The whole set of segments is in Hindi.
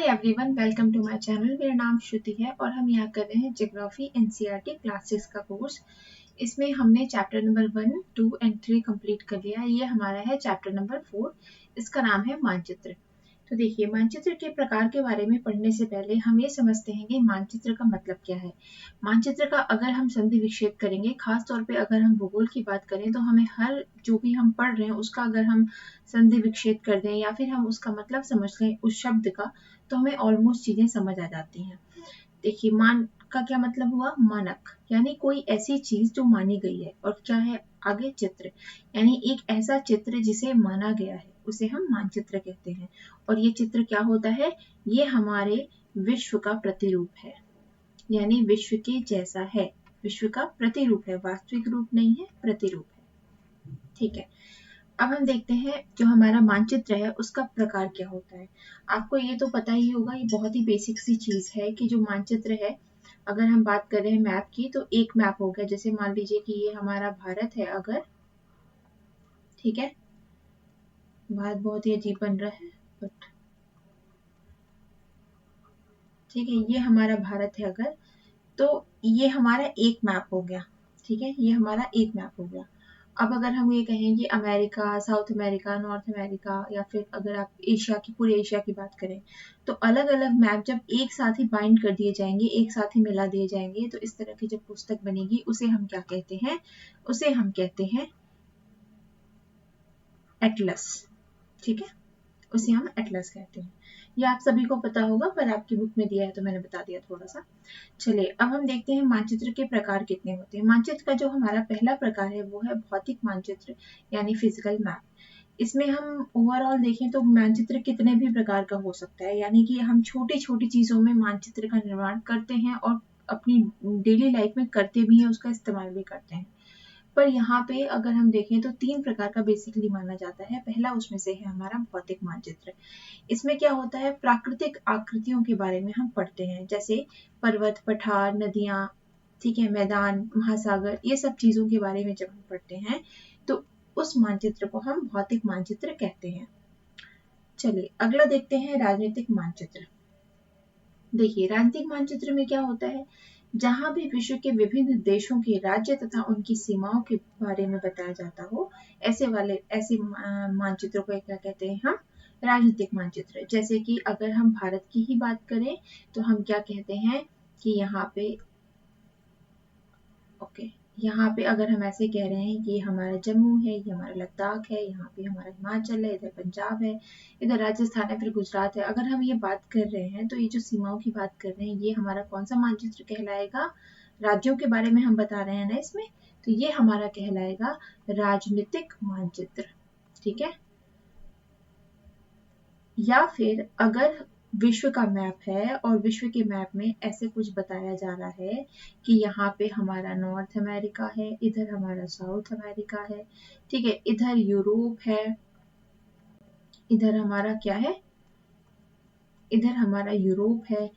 Hi everyone, welcome to my channel. मेरा नाम श्रुति है और हम यहाँ कर रहे हैं ज्योग्राफी एनसीईआरटी क्लास 6 का कोर्स। इसमें हमने चैप्टर नंबर 1, 2 एंड 3 कंप्लीट कर लिया। ये हमारा है चैप्टर नंबर 4। इसका नाम है मानचित्र। तो देखिए, मानचित्र के प्रकार के बारे में पढ़ने से पहले हम ये समझते हैं कि मानचित्र का मतलब क्या है। मानचित्र का अगर हम संधि विच्छेद करेंगे, खास तौर पे अगर हम भूगोल की बात करें, तो हमें हर जो भी हम पढ़ रहे हैं उसका अगर हम संधि विच्छेद कर दें या फिर हम उसका मतलब समझ लें उस शब्द का, तो हमें ऑलमोस्ट चीजें समझ आ जाती हैं। देखिए, मान का क्या मतलब हुआ? मानक, यानी कोई ऐसी चीज जो मानी गई है। और क्या है आगे? चित्र, यानी एक ऐसा चित्र जिसे माना गया है, उसे हम मानचित्र कहते हैं। और ये चित्र क्या होता है? ये हमारे विश्व का प्रतिरूप है, यानी विश्व के जैसा है। विश्व का प्रतिरूप है, वास्तविक रूप नहीं है, प्रतिरूप है। ठीक है, अब हम देखते हैं जो हमारा मानचित्र है उसका प्रकार क्या होता है। आपको ये तो पता ही होगा, ये बहुत ही बेसिक सी चीज है कि जो मानचित्र है, अगर हम बात कर रहे हैं मैप की, तो एक मैप हो गया। जैसे मान लीजिए कि ये हमारा भारत है अगर, ठीक है, भारत बहुत ही अजीब बन रहा है बट ठीक है, ये हमारा भारत है अगर, तो ये हमारा एक मैप हो गया। ठीक है, ये हमारा एक मैप हो गया। अब अगर हम ये कहें कि America, south America, north America, या फिर अगर आप एशिया की, पूरे एशिया की बात करें, तो अलग अलग मैप जब एक साथ ही बाइंड कर दिए जाएंगे, एक साथ ही मिला दिए जाएंगे, तो इस तरह की जब पुस्तक बनेगी उसे हम क्या कहते हैं? उसे हम कहते हैं एटलस। ठीक है, उसे हम एटलस कहते हैं। ये आप सभी को पता होगा, पर आपकी बुक में दिया है तो मैंने बता दिया थोड़ा सा। चलिए, अब हम देखते हैं मानचित्र के प्रकार कितने होते हैं। मानचित्र का जो हमारा पहला प्रकार है वो है भौतिक मानचित्र, यानी फिजिकल मैप। इसमें हम ओवरऑल देखें तो मानचित्र कितने भी प्रकार का हो सकता है, यानी कि हम छोटी छोटी चीजों में मानचित्र का निर्माण करते हैं और अपनी डेली लाइफ में करते भी हैं, उसका इस्तेमाल भी करते हैं। पर यहाँ पे अगर हम देखें तो 3 प्रकार का बेसिकली माना जाता है। पहला उसमें से है हमारा भौतिक मानचित्र। इसमें क्या होता है? प्राकृतिक आकृतियों के बारे में हम पढ़ते हैं, जैसे पर्वत, पठार, नदियां, ठीक है, मैदान, महासागर, ये सब चीजों के बारे में जब हम पढ़ते हैं तो उस मानचित्र को हम भौतिक मानचित्र कहते हैं। चलिए, अगला देखते हैं राजनीतिक मानचित्र। देखिए, राजनीतिक मानचित्र में क्या होता है? जहां भी विश्व के विभिन्न देशों के राज्य तथा उनकी सीमाओं के बारे में बताया जाता हो, ऐसे मानचित्रों को क्या कहते हैं हम? राजनीतिक मानचित्र। जैसे कि अगर हम भारत की ही बात करें तो हम क्या कहते हैं कि यहाँ पे, ओके, यहाँ पे अगर हम ऐसे कह रहे हैं कि ये हमारा जम्मू है, ये हमारा लद्दाख है, यहाँ पे हमारा हिमाचल है, इधर पंजाब है, इधर राजस्थान है, फिर गुजरात है। अगर हम ये बात कर रहे हैं तो ये जो सीमाओं की बात कर रहे हैं, ये हमारा कौन सा मानचित्र कहलाएगा? राज्यों के बारे में हम बता रहे हैं ना इसमें, तो ये हमारा कहलाएगा राजनीतिक मानचित्र। ठीक है, या फिर अगर विश्व का मैप है और विश्व के मैप में ऐसे कुछ बताया जा रहा है कि यहाँ पे हमारा नॉर्थ अमेरिका है, इधर हमारा साउथ अमेरिका है, ठीक है, इधर यूरोप है, इधर हमारा क्या है? इधर हमारा यूरोप है,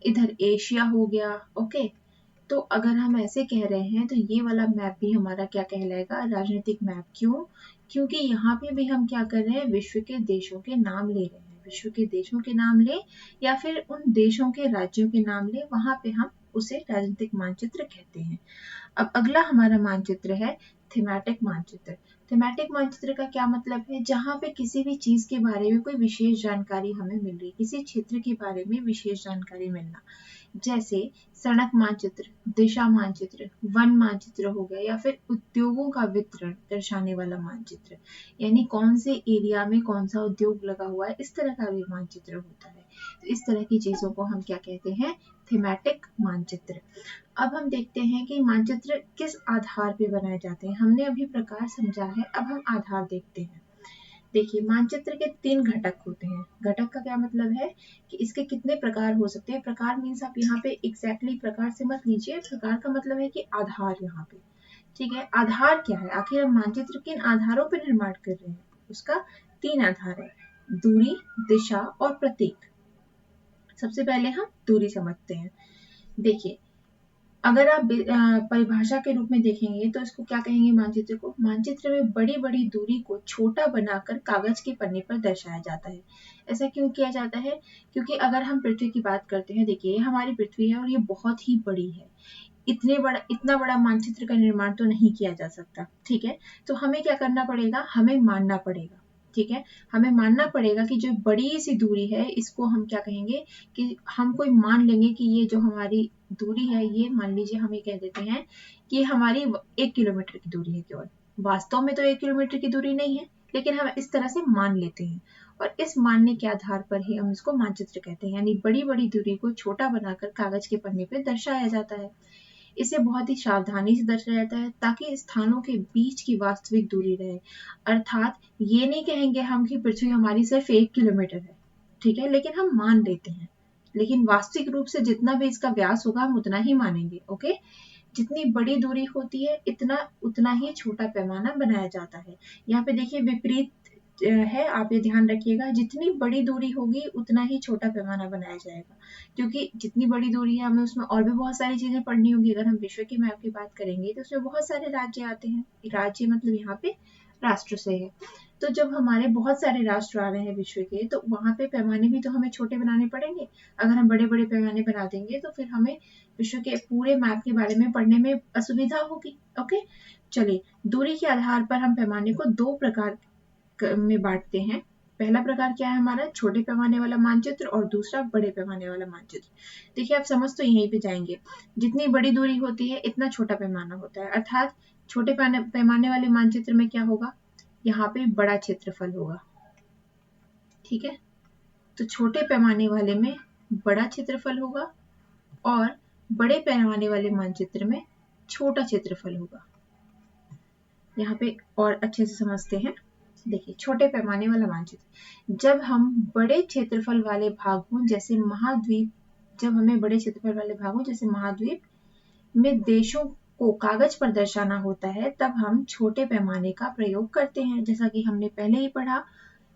इधर एशिया हो गया। ओके, तो अगर हम ऐसे कह रहे हैं तो ये वाला मैप भी हमारा क्या कहलाएगा? राजनीतिक मैप। क्यों? क्योंकि यहाँ पे भी हम क्या कर रहे हैं? विश्व के देशों के नाम ले रहे हैं। विश्व के देशों के नाम ले या फिर उन देशों के राज्यों के नाम ले, वहां पे हम उसे राजनीतिक मानचित्र कहते हैं। अब अगला हमारा मानचित्र है थीमेटिक मानचित्र। थीमेटिक मानचित्र का क्या मतलब है? जहाँ पे किसी भी चीज के बारे में कोई विशेष जानकारी हमें मिल रही है, किसी क्षेत्र के बारे में विशेष जानकारी मिलना। जैसे सड़क मानचित्र, दिशा मानचित्र, वन मानचित्र हो गया, या फिर उद्योगों का वितरण दर्शाने वाला मानचित्र, यानी कौन से एरिया में कौन सा उद्योग लगा हुआ है, इस तरह का भी मानचित्र होता है। तो इस तरह की चीजों को हम क्या कहते हैं? थीमेटिक मानचित्र। अब हम देखते हैं कि मानचित्र किस आधार पर बनाए जाते हैं। हमने अभी प्रकार समझा है, अब हम आधार देखते हैं। देखिए, मानचित्र के 3 घटक होते हैं। घटक का क्या मतलब है कि इसके कितने प्रकार हो सकते हैं। प्रकार मीन्स आप यहाँ पे एग्जैक्टली प्रकार से मत लीजिए, प्रकार का मतलब है कि आधार यहाँ पे। ठीक है, आधार क्या है? आखिर हम मानचित्र किन आधारों पर निर्माण कर रहे हैं? उसका 3 आधार है, दूरी, दिशा और प्रतीक। सबसे पहले हम दूरी समझते हैं। देखिए, अगर आप परिभाषा के रूप में देखेंगे तो इसको क्या कहेंगे, मानचित्र को, मानचित्र में बड़ी बड़ी दूरी को छोटा बनाकर कागज के पन्ने पर दर्शाया जाता है। ऐसा क्यों किया जाता है? क्योंकि अगर हम पृथ्वी की बात करते हैं, देखिए ये हमारी पृथ्वी है और ये बहुत ही बड़ी है, इतना बड़ा मानचित्र का निर्माण तो नहीं किया जा सकता, ठीक है। तो हमें क्या करना पड़ेगा, हमें मानना पड़ेगा, ठीक है। हमें मानना पड़ेगा कि जो बड़ी सी दूरी है इसको हम क्या कहेंगे, कि हम कोई मान लेंगे कि ये जो हमारी दूरी है, ये मान लीजिए हम ये कह देते हैं कि हमारी 1 किलोमीटर की दूरी है केवल। वास्तव में तो 1 किलोमीटर की दूरी नहीं है, लेकिन हम इस तरह से मान लेते हैं, और इस मानने के आधार पर ही हम इसको मानचित्र कहते हैं। यानी बड़ी बड़ी दूरी को छोटा बनाकर कागज के पन्ने पर दर्शाया जाता है। इसे बहुत ही सावधानी से दर्शाया जाता है ताकि स्थानों के बीच की वास्तविक दूरी रहे। अर्थात ये नहीं कहेंगे हम कि पृथ्वी हमारी सिर्फ 1 किलोमीटर है, ठीक है, लेकिन हम मान लेते हैं, लेकिन वास्तविक रूप से जितना भी इसका व्यास होगा हम उतना ही मानेंगे, ओके। जितनी बड़ी दूरी होती है उतना ही छोटा पैमाना बनाया जाता है। यहाँ पे देखिए विपरीत है, आप ये ध्यान रखिएगा, जितनी बड़ी दूरी होगी उतना ही छोटा पैमाना बनाया जाएगा, क्योंकि जितनी बड़ी दूरी है हमें उसमें और भी बहुत सारी चीजें पढ़नी होगी। अगर हम विश्व के मैप की बात करेंगे तो उसमें बहुत सारे राज्य आते हैं, राज्य मतलब यहाँ पे राष्ट्र से है। तो जब हमारे बहुत सारे राष्ट्र आ रहे हैं विश्व के, तो वहां पे पैमाने भी तो हमें छोटे बनाने पड़ेंगे। अगर हम बड़े बड़े पैमाने बना देंगे तो फिर हमें विश्व के पूरे मैप के बारे में पढ़ने में असुविधा होगी, ओके। चलिए, दूरी के आधार पर हम पैमाने को 2 प्रकार में बांटते हैं। पहला प्रकार क्या है हमारा, छोटे पैमाने वाला मानचित्र, और दूसरा बड़े पैमाने वाला मानचित्र। देखिए आप समझ तो यहीं पे जाएंगे, जितनी बड़ी दूरी होती है इतना छोटा पैमाना होता है। अर्थात छोटे पैमाने वाले मानचित्र में क्या होगा, यहाँ पे बड़ा क्षेत्रफल होगा, ठीक है। तो छोटे पैमाने वाले में बड़ा क्षेत्रफल होगा और बड़े पैमाने वाले मानचित्र में छोटा क्षेत्रफल होगा। यहाँ पे और अच्छे से समझते हैं। देखिए छोटे पैमाने वाला मानचित्र, जब हम बड़े क्षेत्रफल वाले भागों जैसे महाद्वीप जब हमें बड़े क्षेत्रफल वाले भागों जैसे महाद्वीप में देशों को कागज पर दर्शाना होता है, तब हम छोटे पैमाने का प्रयोग करते हैं। जैसा कि हमने पहले ही पढ़ा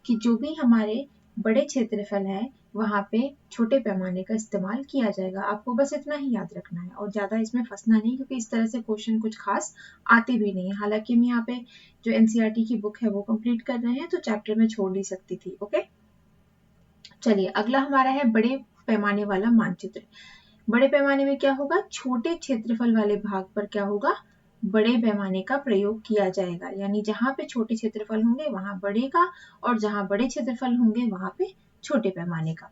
कि जो भी हमारे बड़े क्षेत्रफल है वहां पे छोटे पैमाने का इस्तेमाल किया जाएगा। आपको बस इतना ही याद रखना है और ज्यादा इसमें फंसना नहीं, क्योंकि इस तरह से क्वेश्चन कुछ खास आते भी नहीं है। हालांकि हम यहाँ पे जो एनसीईआरटी की बुक है वो कंप्लीट कर रहे हैं, तो चैप्टर में छोड़ नहीं सकती थी, ओके। चलिए अगला हमारा है बड़े पैमाने वाला मानचित्र। बड़े पैमाने में क्या होगा, छोटे क्षेत्रफल वाले भाग पर क्या होगा, बड़े पैमाने का प्रयोग किया जाएगा। यानी जहां पे छोटे क्षेत्रफल होंगे वहां बड़े का, और जहां बड़े क्षेत्रफल होंगे वहां पे छोटे पैमाने का।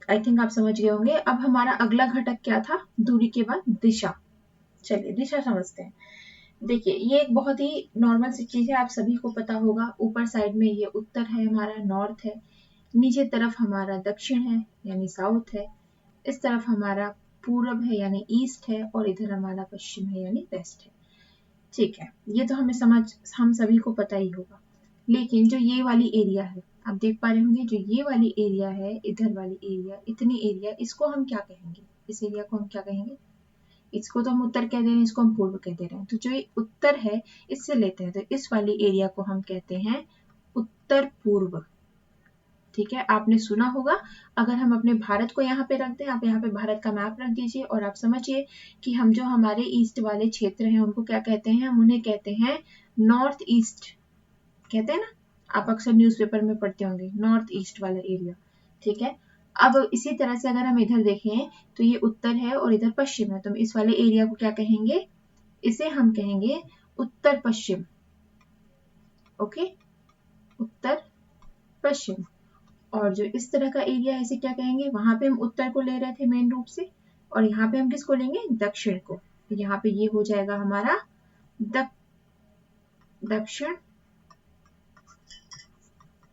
आई थिंक आप समझ गए होंगे। अब हमारा अगला घटक क्या था, दूरी के बाद दिशा। चलिए दिशा समझते हैं। देखिए ये एक बहुत ही नॉर्मल सी चीज है, आप सभी को पता होगा। ऊपर साइड में ये उत्तर है हमारा, नॉर्थ है, नीचे तरफ हमारा दक्षिण है यानी साउथ है, इस तरफ हमारा पूरब है यानी ईस्ट है, और इधर हमारा पश्चिम है यानी वेस्ट है, ठीक है। ये तो हम सभी को पता ही होगा। लेकिन जो ये वाली एरिया है, आप देख पा रहे होंगे, जो ये वाली एरिया है, इधर वाली एरिया, इतनी एरिया, इसको हम क्या कहेंगे, इस एरिया को हम क्या कहेंगे, इसको तो हम उत्तर कह दे रहे हैं, इसको हम पूर्व कह दे रहे हैं। तो जो ये उत्तर है इससे लेते हैं, तो इस वाली एरिया को हम कहते हैं उत्तर पूर्व, ठीक है। आपने सुना होगा। अगर हम अपने भारत को यहाँ पे रख दें, आप यहाँ पे भारत का मैप रख दीजिए और आप समझिए कि हम जो हमारे ईस्ट वाले क्षेत्र हैं उनको क्या कहते हैं, हम उन्हें कहते हैं नॉर्थ ईस्ट, कहते हैं ना, आप अक्सर न्यूज़पेपर में पढ़ते होंगे नॉर्थ ईस्ट वाला एरिया, ठीक है। अब इसी तरह से अगर हम इधर देखें तो ये उत्तर है और इधर पश्चिम है, तो इस वाले एरिया को क्या कहेंगे, इसे हम कहेंगे उत्तर पश्चिम, ओके, उत्तर पश्चिम। और जो इस तरह का एरिया है इसे क्या कहेंगे, वहां पे हम उत्तर को ले रहे थे मेन रूप से, और यहाँ पे हम किसको लेंगे, दक्षिण को। तो यहाँ पे ये हो जाएगा हमारा दक्षिण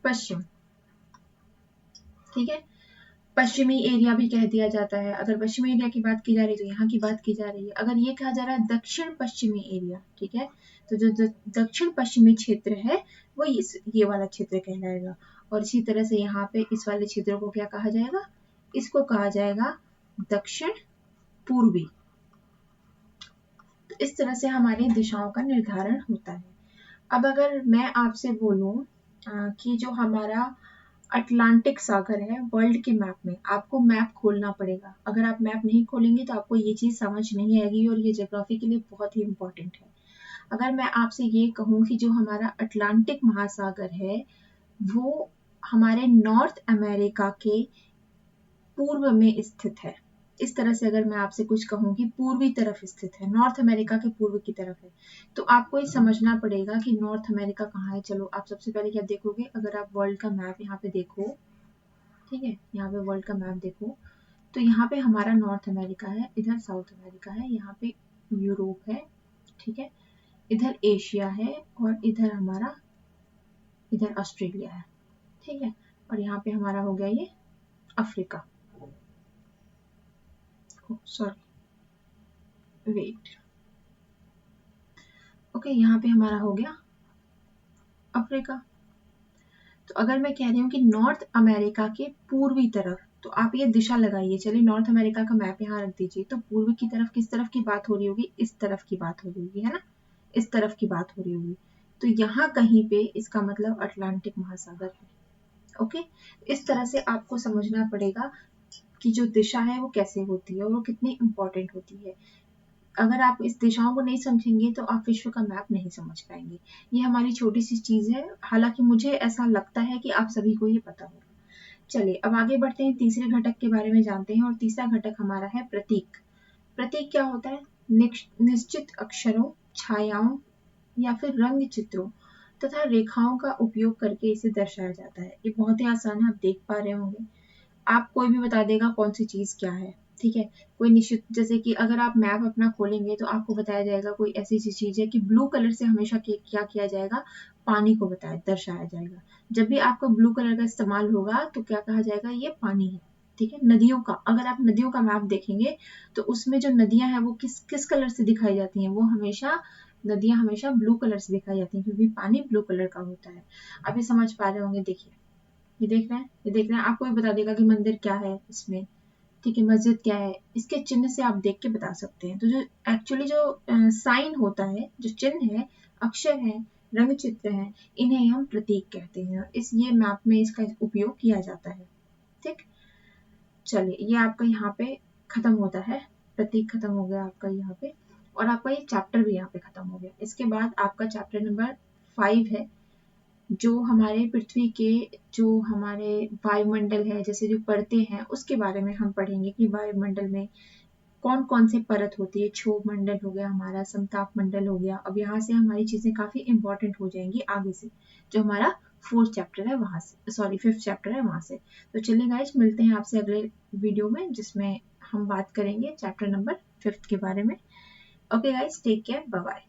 पश्चिम, ठीक है। पश्चिमी एरिया भी कह दिया जाता है। अगर पश्चिमी एरिया की बात की जा रही है तो यहाँ की बात की जा रही है। अगर ये कहा जा रहा है दक्षिण पश्चिमी एरिया, ठीक है, तो जो दक्षिण पश्चिमी क्षेत्र है वो ये वाला क्षेत्र कहलाएगा। और इसी तरह से यहाँ पे इस वाले क्षेत्र को क्या कहा जाएगा, इसको कहा जाएगा दक्षिण पूर्वी। तो इस तरह से हमारी दिशाओं का निर्धारण होता है। अब अगर मैं आपसे बोलूं कि जो हमारा अटलांटिक सागर है वर्ल्ड के मैप में। आपको मैप खोलना पड़ेगा, अगर आप मैप नहीं खोलेंगे तो आपको ये चीज़ समझ नहीं आएगी, और ये ज्योग्राफी के लिए बहुत ही इंपॉर्टेंट है। अगर मैं आपसे ये कहूँ कि जो हमारा अटलांटिक महासागर है वो हमारे नॉर्थ अमेरिका के पूर्व में स्थित है, इस तरह से अगर मैं आपसे कुछ कहूँ कि पूर्वी तरफ स्थित है, नॉर्थ अमेरिका के पूर्व की तरफ है, तो आपको ये समझना पड़ेगा कि नॉर्थ अमेरिका कहाँ है। चलो आप सबसे पहले क्या देखोगे, अगर आप वर्ल्ड का मैप यहाँ पे देखो, ठीक है, यहाँ पे वर्ल्ड का मैप देखो, तो यहाँ पे हमारा नॉर्थ अमेरिका है, इधर साउथ अमेरिका है, यहाँ पे यूरोप है, ठीक है, इधर एशिया है, और इधर हमारा, इधर ऑस्ट्रेलिया है, ठीक है, और यहाँ पे हमारा हो गया ये अफ्रीका, सॉरी वेट, ओके, यहाँ पे हमारा हो गया अफ्रीका। तो अगर मैं कह रही हूँ कि नॉर्थ अमेरिका के पूर्वी तरफ, तो आप ये दिशा लगाइए, चलिए नॉर्थ अमेरिका का मैप यहाँ रख दीजिए, तो पूर्वी की तरफ किस तरफ की बात हो रही होगी, इस तरफ की बात हो रही होगी, है ना, इस तरफ की बात हो रही होगी, तो यहाँ कहीं पे इसका मतलब अटलांटिक महासागर है। ओके, इस तरह से आपको समझना पड़ेगा कि जो दिशा है वो कैसे होती है और वो कितनी इंपॉर्टेंट होती है। अगर आप इस दिशाओं को नहीं समझेंगे तो आप विश्व का मैप नहीं समझ पाएंगे। ये हमारी छोटी सी चीज है, हालांकि मुझे ऐसा लगता है कि आप सभी को ये पता होगा। चलिए अब आगे बढ़ते हैं, तीसरे घटक के बारे में जानते हैं, और तीसरा घटक हमारा है प्रतीक। प्रतीक क्या होता है, निश्चित अक्षरों, छायाओं या फिर रंग चित्रों तथा रेखाओं का उपयोग करके इसे दर्शाया जाता है। ये बहुत ही आसान है, आप देख पा रहे होंगे, आप कोई भी बता देगा कौन सी चीज क्या है, ठीक है, कोई निश्चित, जैसे कि अगर आप मैप अपना खोलेंगे तो आपको बताया जाएगा कोई ऐसी सी चीज है कि ब्लू कलर से हमेशा क्या किया जाएगा, पानी को बताया दर्शाया जाएगा। जब भी आपको ब्लू कलर का इस्तेमाल होगा तो क्या कहा जाएगा, ये पानी है, ठीक है। नदियों का, अगर आप नदियों का मैप देखेंगे तो उसमें जो नदियां हैं वो किस किस कलर से दिखाई जाती हैं, वो हमेशा, नदियां हमेशा ब्लू कलर से दिखाई जाती हैं क्योंकि पानी ब्लू कलर का होता है। आप ये समझ पा रहे होंगे, देखिए ये देख रहे हैं, ये देख रहे हैं, आपको भी बता देगा कि मंदिर क्या है इसमें, ठीक है, मस्जिद क्या है, इसके चिन्ह से आप देख के बता सकते हैं। तो जो एक्चुअली जो साइन होता है, जो चिन्ह है, अक्षर है, रंग चित्र है, इन्हें हम प्रतीक कहते हैं, और इस ये मैप में इसका उपयोग किया जाता है, ठीक। चलिए ये आपका यहाँ पे खत्म होता है, प्रतीक खत्म हो गया आपका यहाँ पे, और आपका ये चैप्टर भी यहाँ पे खत्म हो गया। इसके बाद आपका चैप्टर नंबर 5 है, जो हमारे पृथ्वी के, जो हमारे वायुमंडल है, जैसे जो परतें हैं उसके बारे में हम पढ़ेंगे कि वायुमंडल में कौन कौन सी परत होती है। क्षोभ मंडल हो गया हमारा, समताप मंडल हो गया। अब यहाँ से हमारी चीजें काफी इंपॉर्टेंट हो जाएंगी आगे से, जो हमारा 4th चैप्टर है वहां से, सॉरी 5th चैप्टर है वहां से। तो चलिए गाइज, मिलते हैं आपसे अगले वीडियो में जिसमें हम बात करेंगे चैप्टर नंबर 5th के बारे में। Okay guys, take care, bye bye.